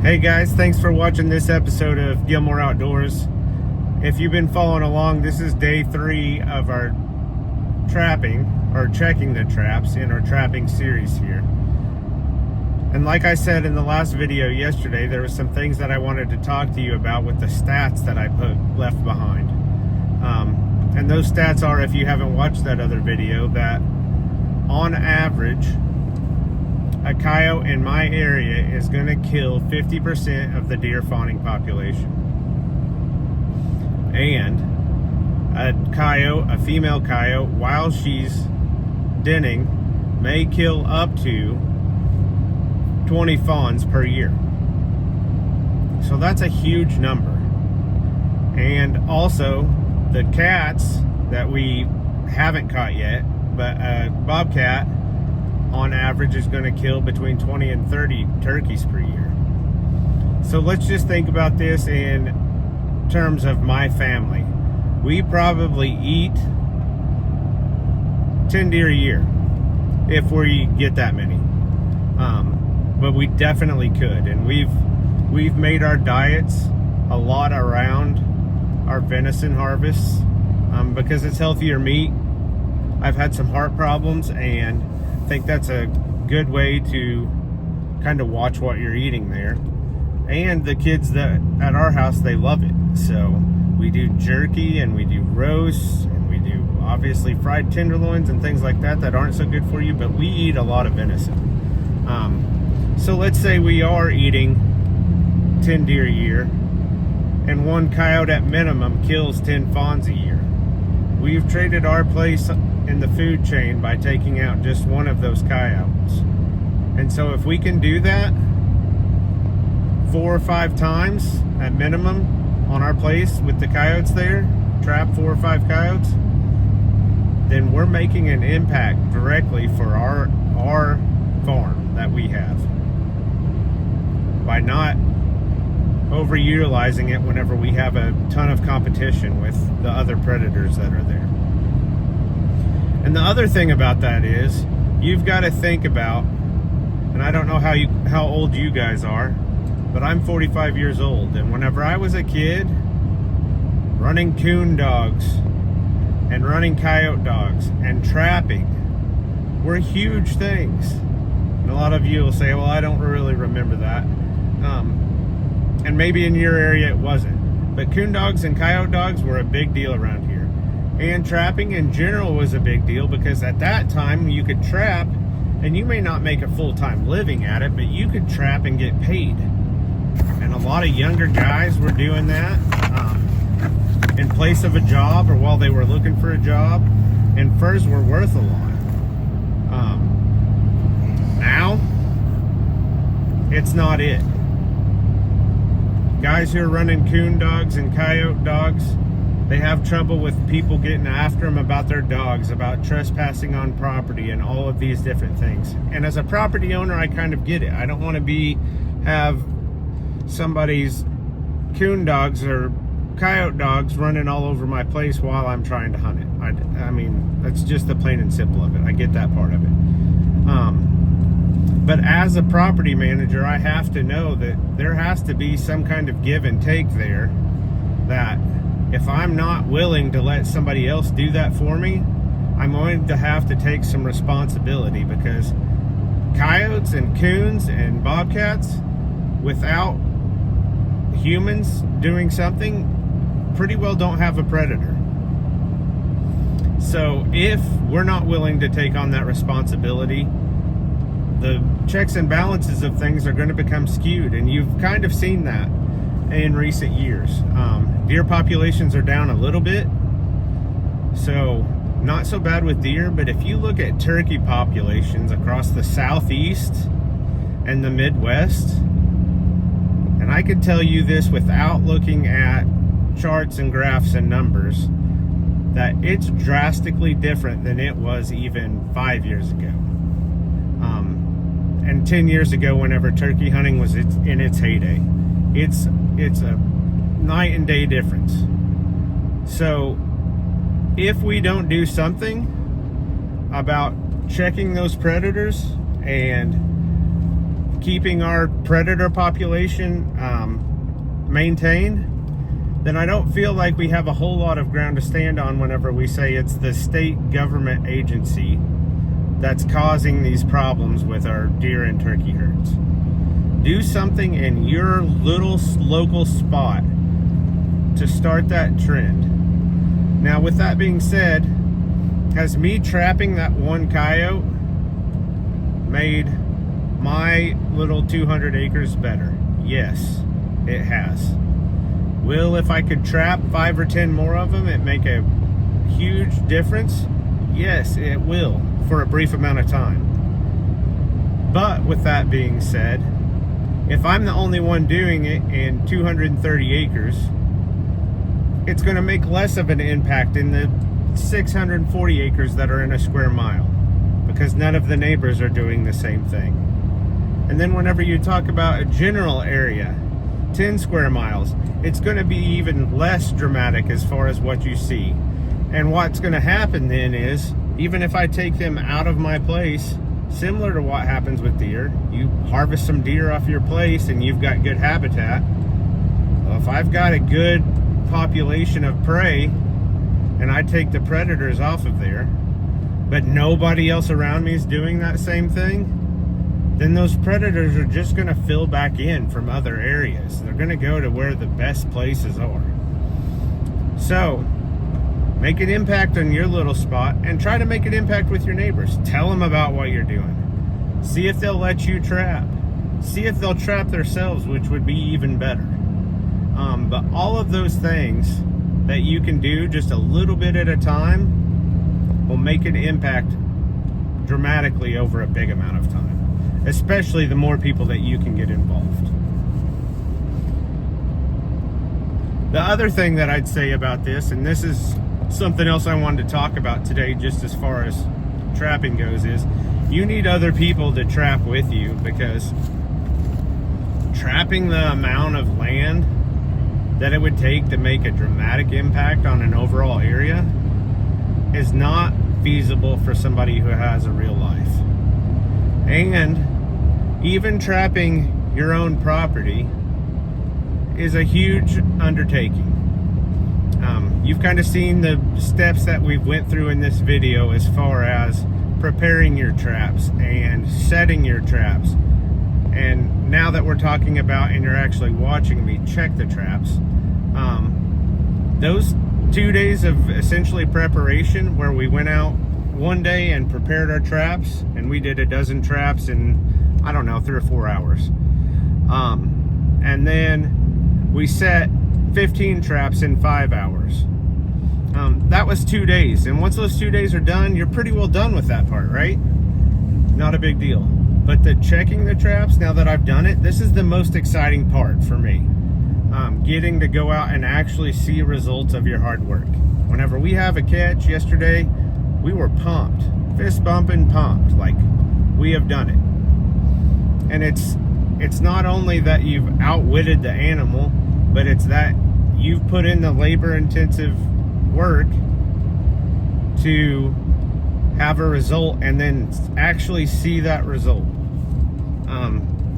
Hey guys, thanks for watching this episode of Gilmore Outdoors. If you've been following along, this is day 3 of our trapping, or checking the traps in our trapping series here. And like I said in the last video yesterday, there were some things that I wanted to talk to you about with the stats that I left behind. And those stats are, if you haven't watched that other video, that on average, a coyote in my area is going to kill 50% of the deer fawning population. And a female coyote, while she's denning, may kill up to 20 fawns per year. So that's a huge number. And also, the cats that we haven't caught yet, but a bobcat on average is going to kill between 20 and 30 turkeys per year. So let's just think about this in terms of my family. We probably eat 10 deer a year if we get that many. But we definitely could, and we've made our diets a lot around our venison harvests because it's healthier meat. I've had some heart problems, and I think that's a good way to kind of watch what you're eating there. And the kids that at our house, they love it. So we do jerky, and we do roasts, and we do obviously fried tenderloins and things like that aren't so good for you, but we eat a lot of venison. So let's say we are eating 10 deer a year, and one coyote at minimum kills 10 fawns a year. We've traded our place in the food chain by taking out just one of those coyotes. And so if we can do that 4 or 5 times at minimum on our place with the coyotes there, trap 4 or 5 coyotes, then we're making an impact directly for our farm that we have by not overutilizing it whenever we have a ton of competition with the other predators that are there. And the other thing about that is, you've got to think about, and I don't know how old you guys are, but I'm 45 years old, and whenever I was a kid, running coon dogs and running coyote dogs and trapping were huge things. And a lot of you will say, well, I don't really remember that. And maybe in your area it wasn't. But coon dogs and coyote dogs were a big deal around here. And trapping in general was a big deal because at that time you could trap, and you may not make a full-time living at it, but you could trap and get paid. And a lot of younger guys were doing that in place of a job or while they were looking for a job, and furs were worth a lot. Now, it's not it. Guys who are running coon dogs and coyote dogs, they have trouble with people getting after them about their dogs, about trespassing on property and all of these different things. And as a property owner, I kind of get it. I don't want to have somebody's coon dogs or coyote dogs running all over my place while I'm trying to hunt it. I mean, that's just the plain and simple of it. I get that part of it. But as a property manager, I have to know that there has to be some kind of give and take there, that if I'm not willing to let somebody else do that for me, I'm going to have to take some responsibility, because coyotes and coons and bobcats, without humans doing something, pretty well don't have a predator. So if we're not willing to take on that responsibility, the checks and balances of things are going to become skewed, and you've kind of seen that in recent years. Deer populations are down a little bit, so not so bad with deer, but if you look at turkey populations across the southeast and the Midwest, and I could tell you this without looking at charts and graphs and numbers, that it's drastically different than it was even 5 years ago. And 10 years ago, whenever turkey hunting was in its heyday. It's a night and day difference. So if we don't do something about checking those predators and keeping our predator population maintained, then I don't feel like we have a whole lot of ground to stand on whenever we say it's the state government agency that's causing these problems with our deer and turkey herds. Do something in your little local spot to start that trend. Now, with that being said, has me trapping that one coyote made my little 200 acres better? Yes, it has. Will, if I could trap 5 or 10 more of them, it make a huge difference? Yes, it will, for a brief amount of time. But with that being said, if I'm the only one doing it in 230 acres, it's going to make less of an impact in the 640 acres that are in a square mile, because none of the neighbors are doing the same thing. And then whenever you talk about a general area, 10 square miles, it's going to be even less dramatic as far as what you see. And what's going to happen then is, even if I take them out of my place, similar to what happens with deer, you harvest some deer off your place and you've got good habitat. Well, if I've got a good population of prey and I take the predators off of there, but nobody else around me is doing that same thing, then those predators are just going to fill back in from other areas. They're going to go to where the best places are. So, make an impact on your little spot and try to make an impact with your neighbors. Tell them about what you're doing. See if they'll let you trap. See if they'll trap themselves, which would be even better. But all of those things that you can do just a little bit at a time will make an impact dramatically over a big amount of time. Especially the more people that you can get involved. The other thing that I'd say about this, and this is something else I wanted to talk about today just as far as trapping goes, is you need other people to trap with you, because trapping the amount of land that it would take to make a dramatic impact on an overall area is not feasible for somebody who has a real life. And even trapping your own property is a huge undertaking. You've kind of seen the steps that we went through in this video as far as preparing your traps and setting your traps. And now that we're talking about, and you're actually watching me check the traps, those 2 days of essentially preparation, where we went out one day and prepared our traps, and we did a dozen traps in, I don't know, 3 or 4 hours. And then we set 15 traps in 5 hours. That was 2 days. And once those 2 days are done, you're pretty well done with that part, right? Not a big deal. But the checking the traps, now that I've done it, this is the most exciting part for me. Getting to go out and actually see results of your hard work. Whenever we have a catch, yesterday, we were pumped. Fist bumping, pumped. Like, we have done it. And it's not only that you've outwitted the animal, but it's that you've put in the labor-intensive work to have a result and then actually see that result.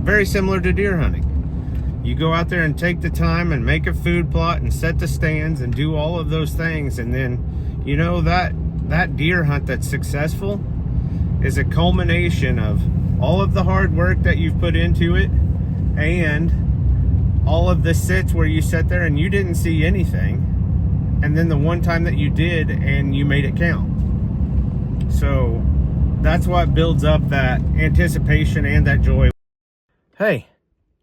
Very similar to deer hunting. You go out there and take the time and make a food plot and set the stands and do all of those things, and then, you know, that deer hunt that's successful is a culmination of all of the hard work that you've put into it, and all of the sits where you sat there and you didn't see anything, and then the one time that you did and you made it count. So that's what builds up that anticipation and that joy. Hey,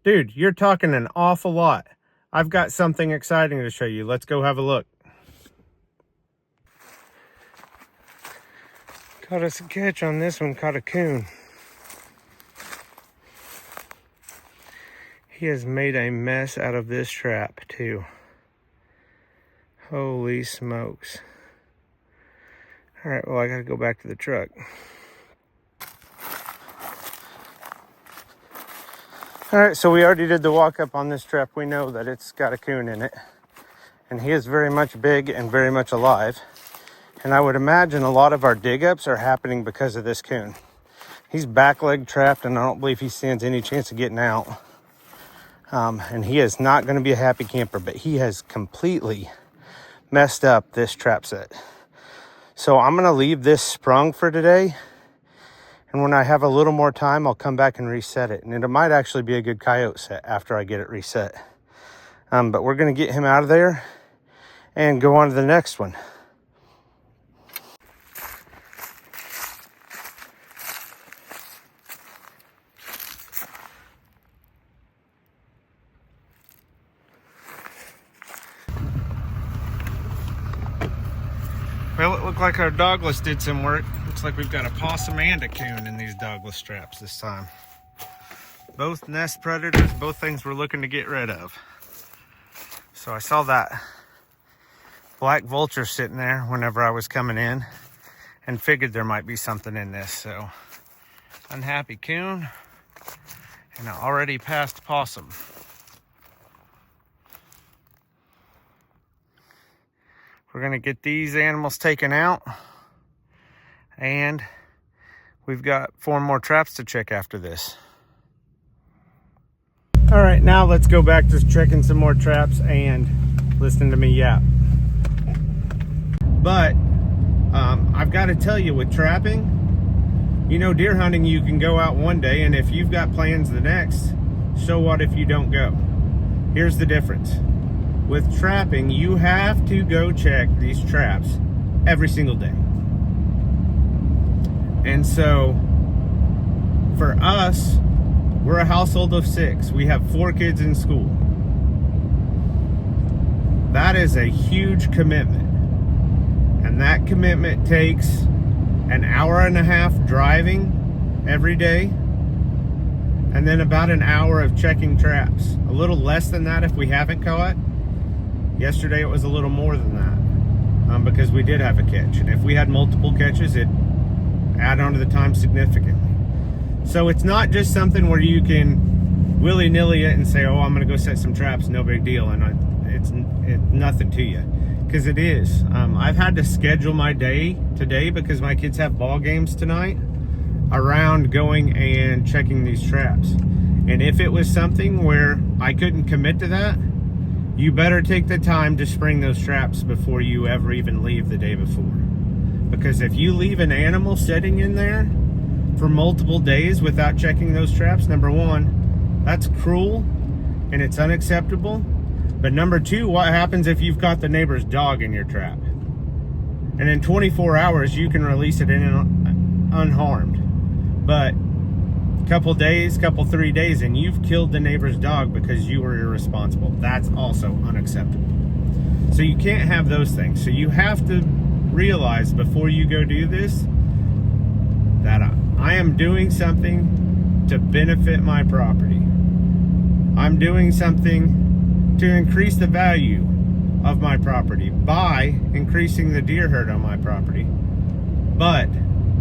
dude, you're talking an awful lot. I've got something exciting to show you. Let's go have a look. Caught us a catch on this one, caught a coon. He has made a mess out of this trap too. Holy smokes. All right, well, I gotta go back to the truck. All right, so we already did the walk up on this trap. We know that it's got a coon in it, and he is very much big and very much alive. And I would imagine a lot of our dig ups are happening because of this coon. He's back leg trapped, and I don't believe he stands any chance of getting out. And he is not going to be a happy camper, but he has completely messed up this trap set. So I'm going to leave this sprung for today. And when I have a little more time, I'll come back and reset it. And it might actually be a good coyote set after I get it reset. But we're going to get him out of there and go on to the next one. Well, it looked like our dogless did some work. Looks like we've got a possum and a coon in these dogless traps this time. Both nest predators, both things we're looking to get rid of. So I saw that black vulture sitting there whenever I was coming in and figured there might be something in this. So unhappy coon and an already passed possum. We're gonna get these animals taken out, and we've got 4 more traps to check after this. All right, now let's go back to checking some more traps and listen to me yap. But I've got to tell you, with trapping, you know, deer hunting, you can go out one day, and if you've got plans the next, so what if you don't go? Here's the difference. With trapping, you have to go check these traps every single day. And so for us, we're a household of 6. We have 4 kids in school. That is a huge commitment. And that commitment takes an hour and a half driving every day, and then about an hour of checking traps. A little less than that if we haven't caught. Yesterday it was a little more than that, because we did have a catch. And if we had multiple catches, it add on to the time significantly. So it's not just something where you can willy-nilly it and say, oh, I'm gonna go set some traps, no big deal, and it's nothing to you. Because it is. I've had to schedule my day today because my kids have ball games tonight around going and checking these traps. And if it was something where I couldn't commit to that, you better take the time to spring those traps before you ever even leave the day before. Because if you leave an animal sitting in there for multiple days without checking those traps, number 1, that's cruel and it's unacceptable. But number 2, what happens if you've caught the neighbor's dog in your trap? And in 24 hours, you can release it in unharmed. But couple days, 3 days, and you've killed the neighbor's dog because you were irresponsible. That's also unacceptable. So you can't have those things. So you have to realize before you go do this that I am doing something to benefit my property. I'm doing something to increase the value of my property by increasing the deer herd on my property. But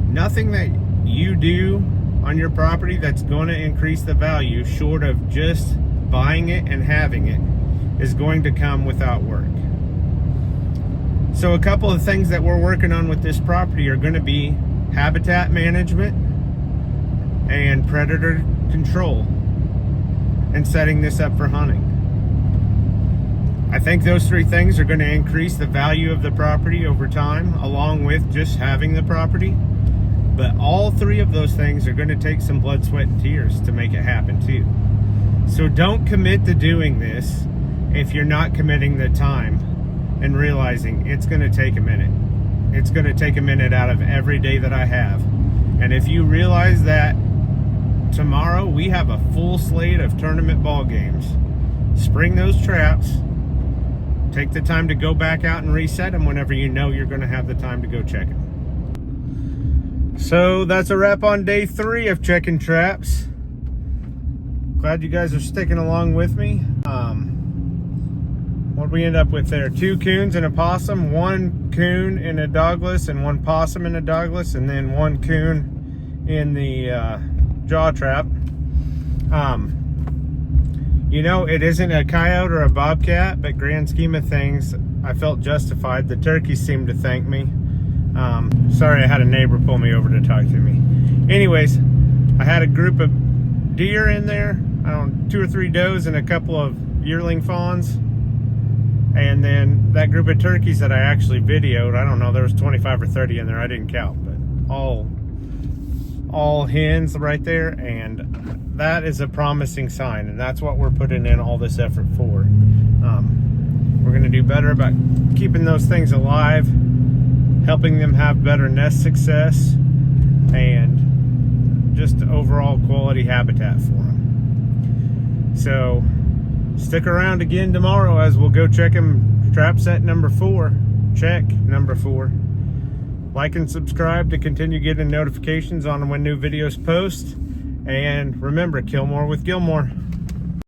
nothing that you do on your property that's going to increase the value, short of just buying it and having it, is going to come without work. So a couple of things that we're working on with this property are going to be habitat management and predator control and setting this up for hunting. I think those 3 things are going to increase the value of the property over time, along with just having the property. But all 3 of those things are going to take some blood, sweat, and tears to make it happen too. So don't commit to doing this if you're not committing the time and realizing it's going to take a minute. It's going to take a minute out of every day that I have. And if you realize that tomorrow we have a full slate of tournament ball games, spring those traps, take the time to go back out and reset them whenever you know you're going to have the time to go check them. So that's a wrap on day 3 of checking traps. Glad you guys are sticking along with me. What we end up with there? 2 coons and a possum, 1 coon in a dogless and 1 possum in a dogless, and then 1 coon in the jaw trap. You know, it isn't a coyote or a bobcat, but grand scheme of things, I felt justified. The turkeys seemed to thank me. Sorry, I had a neighbor pull me over to talk to me. Anyways, I had a group of deer in there, I don't know, 2 or 3 does and a couple of yearling fawns. And then that group of turkeys that I actually videoed, I don't know, there was 25 or 30 in there, I didn't count, but all hens right there, and that is a promising sign, and that's what we're putting in all this effort for. We're going to do better about keeping those things alive, helping them have better nest success, and just overall quality habitat for them. So stick around again tomorrow as we'll go check them trap set number 4. Check number 4. Like and subscribe to continue getting notifications on when new videos post. And remember, kill more with Gilmore.